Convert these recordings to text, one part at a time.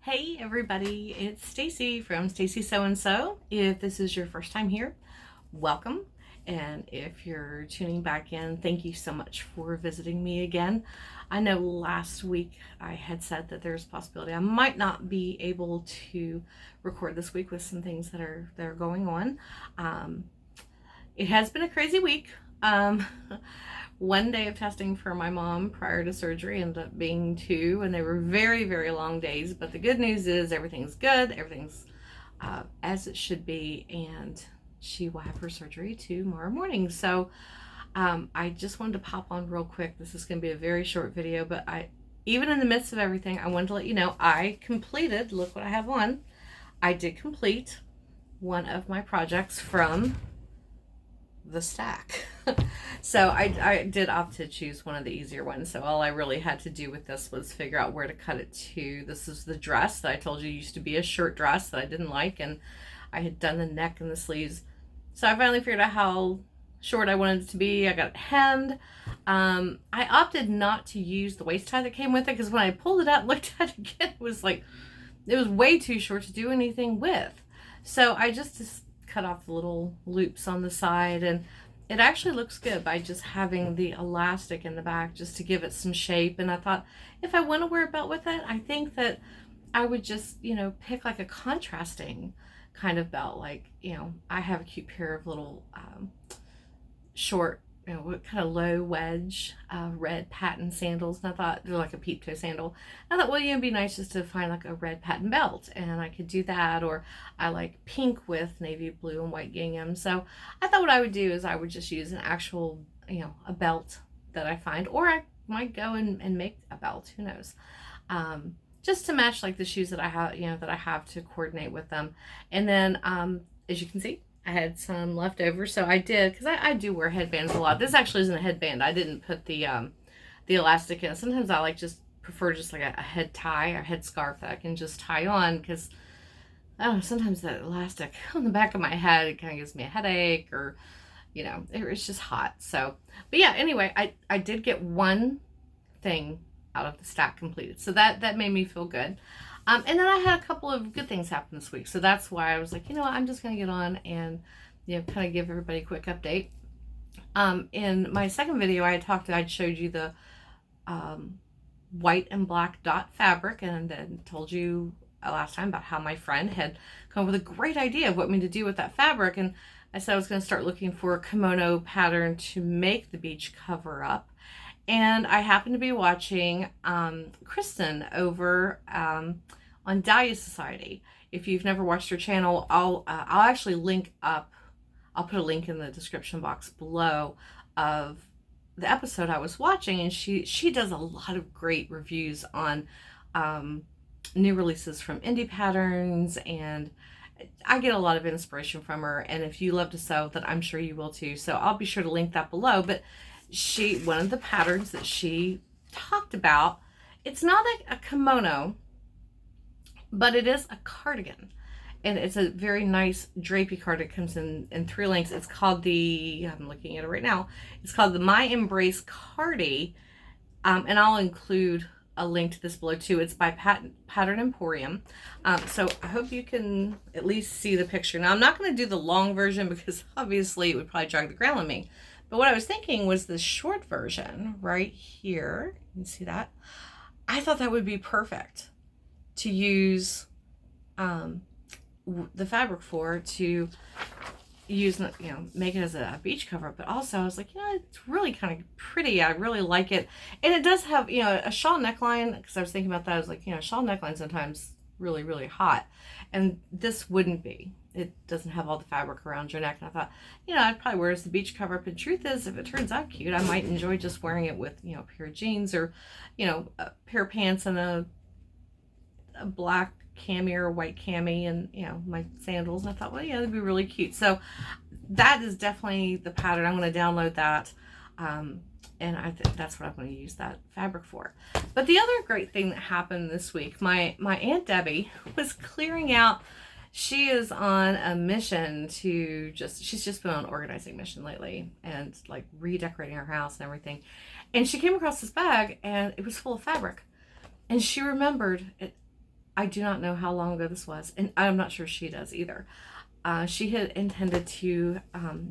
Hey everybody, it's Stacy from Stacy So and So. If this is your first time here, welcome. And if you're tuning back in, thank you so much for visiting me again. I know last week I had said that there's a possibility I might not be able to record this week with some things that are going on. Um, it has been a crazy week. Um, one day of testing for my mom prior to surgery ended up being two, and they were very, very long days. But the good news is everything's good, everything's as it should be, and she will have her surgery tomorrow morning. So I just wanted to pop on real quick. This is going to be a very short video, but even in the midst of everything, I wanted to let you know I completed, look what I have on. I did complete one of my projects from the stack. So I did opt to choose one of the easier ones. So all I really had to do with this was figure out where to cut it to. This is the dress that I told you used to be a shirt dress that I didn't like, and I had done the neck and the sleeves. So I finally figured out how short I wanted it to be. I got it hemmed. I opted not to use the waist tie that came with it because when I pulled it out and looked at it again, it was way too short to do anything with. So I just cut off the little loops on the side, and it actually looks good by just having the elastic in the back just to give it some shape. And I thought if I want to wear a belt with it, I think that I would just, pick like a contrasting kind of belt. Like, I have a cute pair of little short, what kind of low wedge red patent sandals, and I thought they're like a peep toe sandal. I thought, well, it'd be nice just to find like a red patent belt, and I could do that. Or I like pink with navy blue and white gingham. So I thought what I would do is I would just use an actual, a belt that I find, or I might go and make a belt. Who knows? Just to match like the shoes that I have, that I have to coordinate with them. And then, as you can see, I had some left over, so I did, because I do wear headbands a lot. This actually isn't a headband. I didn't put the elastic in. Sometimes I prefer just like a head tie or head scarf that I can just tie on, because I don't know, sometimes that elastic on the back of my head, it kind of gives me a headache, or it's just hot. So, but yeah, anyway, I did get one thing out of the stack completed, so that made me feel good. And then I had a couple of good things happen this week. So that's why I was like, I'm just going to get on and, kind of give everybody a quick update. In my second video, I'd showed you the white and black dot fabric, and then told you last time about how my friend had come up with a great idea of what me to do with that fabric. And I said I was going to start looking for a kimono pattern to make the beach cover up. And I happened to be watching Kristen over on Dahlia Society. If you've never watched her channel, I'll actually link up. I'll put a link in the description box below of the episode I was watching, and she does a lot of great reviews on new releases from indie patterns, and I get a lot of inspiration from her. And if you love to sew, then I'm sure you will too. So I'll be sure to link that below. But one of the patterns that she talked about, it's not a kimono, but it is a cardigan, and it's a very nice drapey cardigan. It comes in three lengths. It's called I'm looking at it right now, it's called the My Embrace Cardi, and I'll include a link to this below too. It's by Pattern Emporium. So I hope you can at least see the picture. Now I'm not going to do the long version because obviously it would probably drag the ground on me, but what I was thinking was the short version right here. You can see that. I thought that would be perfect to use the fabric for, to use, make it as a beach cover. But also I was like, it's really kind of pretty. I really like it. And it does have, a shawl neckline, because I was thinking about that. I was like, shawl neckline sometimes really, really hot. And this wouldn't be. It doesn't have all the fabric around your neck. And I thought, I'd probably wear it as the beach cover. But the truth is, if it turns out cute, I might enjoy just wearing it with, a pair of jeans, or, a pair of pants and a black cami or white cami, and my sandals. And I thought, well, yeah, that'd be really cute. So that is definitely the pattern. I'm going to download that, and I think that's what I'm going to use that fabric for. But the other great thing that happened this week, my Aunt Debbie was clearing out. She is on a mission she's just been on an organizing mission lately, and like redecorating her house and everything. And she came across this bag, and it was full of fabric, and she remembered it. I do not know how long ago this was, and I'm not sure she does either. She had intended to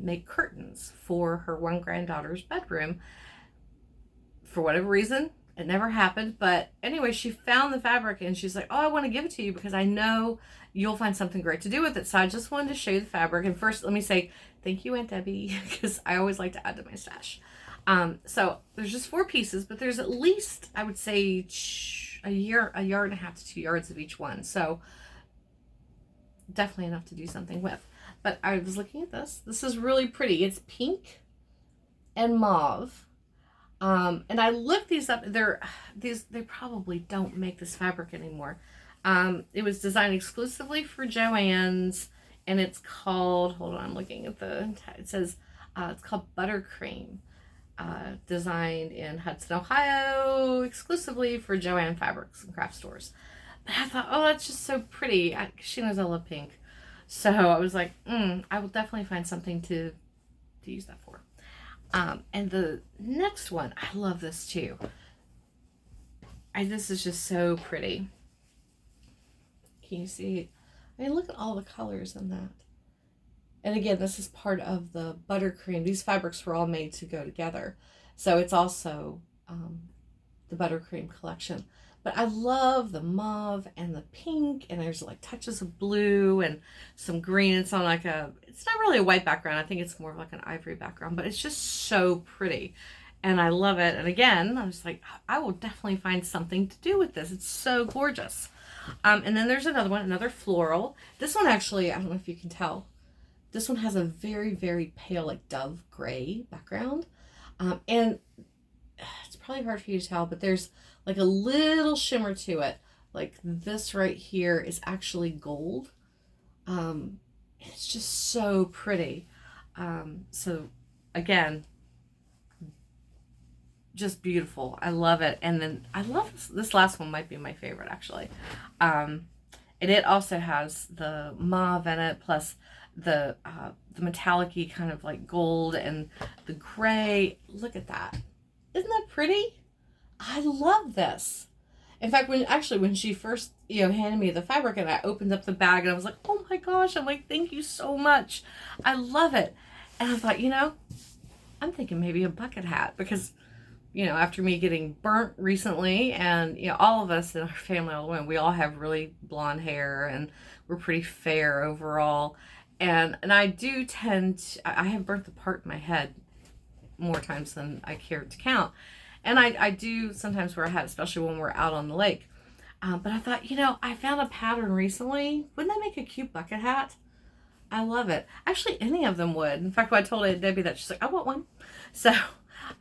make curtains for her one granddaughter's bedroom. For whatever reason, it never happened. But anyway, she found the fabric and she's like, oh, I want to give it to you because I know you'll find something great to do with it. So I just wanted to show you the fabric. And first, let me say thank you, Aunt Debbie, because I always like to add to my stash. So there's just 4 pieces, but there's at least, I would say, a yard and a half to 2 yards of each one. So definitely enough to do something with. But I was looking at this. This is really pretty. It's pink and mauve. And I looked these up. They probably don't make this fabric anymore. It was designed exclusively for Joann's, and it's called, hold on, I'm looking at it says, it's called Buttercream. Designed in Hudson, Ohio, exclusively for Joann Fabrics and Craft Stores. But I thought, oh, that's just so pretty. She knows I love pink. So I was like, I will definitely find something to use that for. And the next one, I love this too. This is just so pretty. Can you see? I mean, look at all the colors in that. And again, this is part of the Buttercream. These fabrics were all made to go together. So it's also the Buttercream collection. But I love the mauve and the pink, and there's like touches of blue and some green. It's on like it's not really a white background. I think it's more of like an ivory background, but it's just so pretty. And I love it. And again, I was like, I will definitely find something to do with this. It's so gorgeous. And then there's another one, another floral. This one actually, I don't know if you can tell, this one has a very, very pale, like dove gray background. And it's probably hard for you to tell, but there's like a little shimmer to it. Like this right here is actually gold. It's just so pretty. So again, just beautiful. I love it. And then I love this last one, might be my favorite actually. And it also has the mauve in it, plus the metallic-y kind of like gold and the gray. Look at that. Isn't that pretty? I love this. In fact, when she first, handed me the fabric and I opened up the bag and I was like, oh my gosh, I'm like, thank you so much. I love it. And I thought, I'm thinking maybe a bucket hat because, after me getting burnt recently and, all of us in our family, all the women, we all have really blonde hair and we're pretty fair overall. And I do I have burnt the part in my head more times than I care to count. And I do sometimes wear a hat, especially when we're out on the lake. But I thought, I found a pattern recently. Wouldn't that make a cute bucket hat? I love it. Actually, any of them would. In fact, when I told Aunt Debbie that, she's like, I want one. So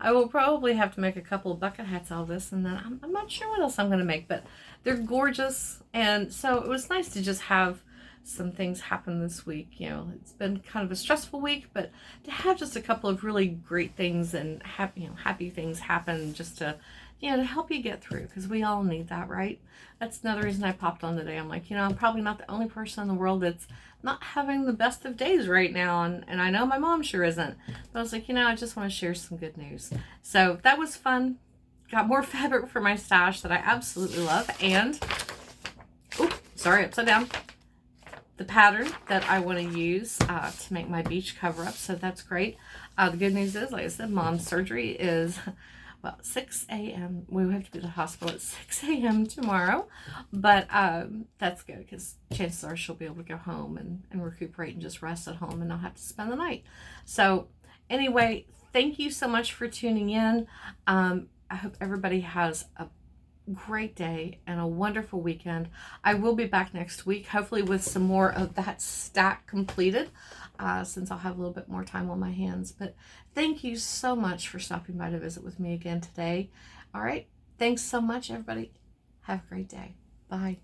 I will probably have to make a couple of bucket hats out of this. And then I'm not sure what else I'm going to make, but they're gorgeous. And so it was nice to just have some things happen this week. It's been kind of a stressful week, but to have just a couple of really great things and happy things happen just to help you get through, because we all need that, right? That's another reason I popped on today. I'm like, I'm probably not the only person in the world that's not having the best of days right now, and I know my mom sure isn't, but I was like, I just want to share some good news. So that was fun. Got more fabric for my stash that I absolutely love, and upside down, the pattern that I want to use to make my beach cover up. So that's great. The good news is, like I said, mom's surgery is 6 a.m. We have to be at the hospital at 6 a.m. tomorrow, but that's good because chances are she'll be able to go home and recuperate and just rest at home and not have to spend the night. So anyway, thank you so much for tuning in. I hope everybody has a great day and a wonderful weekend. I will be back next week, hopefully with some more of that stack completed, since I'll have a little bit more time on my hands. But thank you so much for stopping by to visit with me again today. All right. Thanks so much, everybody. Have a great day. Bye.